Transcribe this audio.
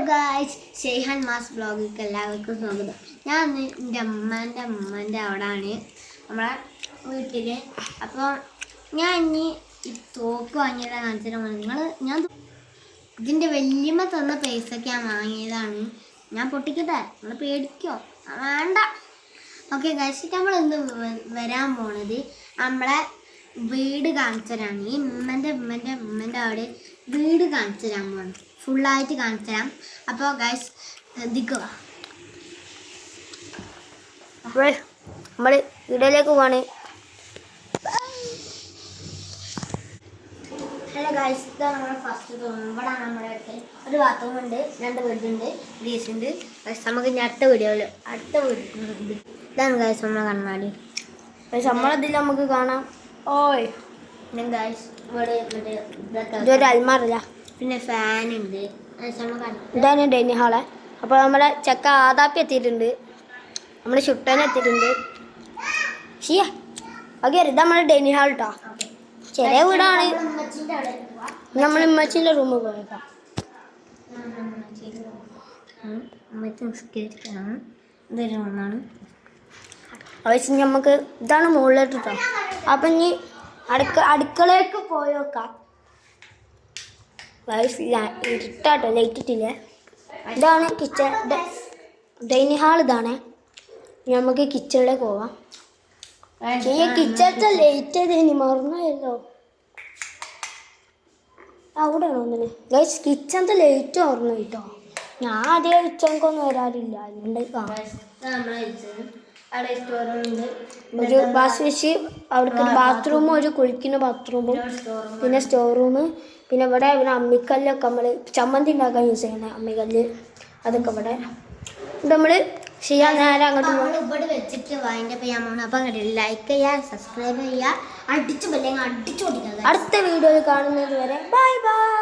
Guys, ഷെയ്ഹാൻ mass ബ്ലോഗിലേക്ക് എല്ലാവർക്കും സ്വാഗതം. ഞാൻ എൻ്റെ അമ്മേൻ്റെ അവിടെയാണ് നമ്മളെ വീട്ടിൽ. അപ്പോൾ ഞാൻ ഇനി ഈ തോക്ക് വാങ്ങിയതാണ് കാണിച്ചിട്ട് ഞാൻ ഇതിൻ്റെ വല്യമ്മ തന്ന പൈസയ്ക്ക് ഞാൻ വാങ്ങിയതാണ്. ഞാൻ പൊട്ടിക്കട്ടെ, നിങ്ങൾ പേടിക്കോ? വേണ്ട. ഓക്കെ ഗായ്സ്, നമ്മൾ ഇന്ന് വരാൻ പോണത് നമ്മളെ വീട് കാണിച്ചതാണ്. ഈ ഉമ്മൻ്റെ അവിടെ വീട് കാണിച്ചു തരാൻ പോകണം, ഫുള്ളായിട്ട് കാണിച്ചു തരാം. അപ്പോൾ ഗൈസ് ശ്രദ്ധിക്കുക. നമ്മൾ വീഡിയോയിലേക്ക് പോവാണ്. ഹലോ ഗൈസ്, ഇതാണ് നമ്മുടെ ഫസ്റ്റ് റൂം. ഇവിടെയാണ് നമ്മുടെ അടുത്ത് ഒരു ബാത്റൂം ഉണ്ട്, 2 ബെഡുണ്ട്, ഗ്രീസ് ഉണ്ട്. നമുക്ക് ഇനി അടുത്ത വീഡിയോയിൽ ഇതാണ് ഗൈസ് നമ്മളെ കണ്ണാടി. നമ്മളതിൽ നമുക്ക് കാണാം. ഓയ് ഗൈസ് ഇവിടെ ഇതൊരു അൽമാറില്ല, പിന്നെ ഫാൻ ഉണ്ട്. ഇതാണ് ഡൈനിങ് ഹാള്. അപ്പോൾ നമ്മളെ ചക്ക ആദാപ്പി എത്തിയിട്ടുണ്ട്, നമ്മൾ ചുട്ടൻ എത്തിയിട്ടുണ്ട്. ഷിയാ ഓക്കെ, ഇത് നമ്മുടെ ഡൈനിങ് ഹാൾ കേട്ടോ. ചെറിയ വീടാണ്. നമ്മൾ ഉമ്മച്ചിൻ്റെ റൂമിൽ പോയേക്കാം. ഇതൊരു റൂമാണ്. ആവശ്യം നമുക്ക് ഇതാണ് മുകളിലോട്ട് കേട്ടോ. അപ്പം ഇനി അടുക്കളയിലേക്ക് പോയേക്കാം. ഇരുട്ടാട്ടോ, ലൈറ്റ് ഇട്ടില്ലേ. ഇതാണ് കിച്ചൺ, ഡൈനിങ് ഹാൾ ഇതാണ്. നമുക്ക് കിച്ചണിലേക്ക് പോവാം. ഈ കിച്ചണത്തെ ലൈറ്റ് ഇനി മറന്നല്ലോ, അവിടെ ആണോന്നില്ല ഗൈസ്. കിച്ചണത്തെ ലൈറ്റ് മറന്നു കേട്ടോ. ഞാൻ അധികം കിച്ചണിക്കൊന്നും വരാറില്ല, ഒരു വാഷ് മെഷീൻ, അവിടേക്ക് ഒരു ബാത്റൂമും, ഒരു കുളിക്കുന്ന ബാത്റൂമും, പിന്നെ സ്റ്റോർ റൂം, പിന്നെ ഇവിടെ പിന്നെ അമ്മിക്കല്ലൊക്കെ നമ്മൾ ചമ്മന്തി ഉണ്ടാക്കാൻ യൂസ് ചെയ്യണേ അമ്മിക്കല്ല്, അതൊക്കെ ഇവിടെ. നമ്മൾ ചെയ്യാൻ നേരെ അങ്ങോട്ട് ഇവിടെ വെച്ചിട്ട് വൈൻഡപ്പ് ചെയ്യാൻ പോകണം. അപ്പം ലൈക്ക് ചെയ്യുക, സബ്സ്ക്രൈബ് ചെയ്യുക, അടിച്ചു കൊടുക്കുക. അടുത്ത വീഡിയോയിൽ കാണുന്നത് വരെ ബൈ ബൈ.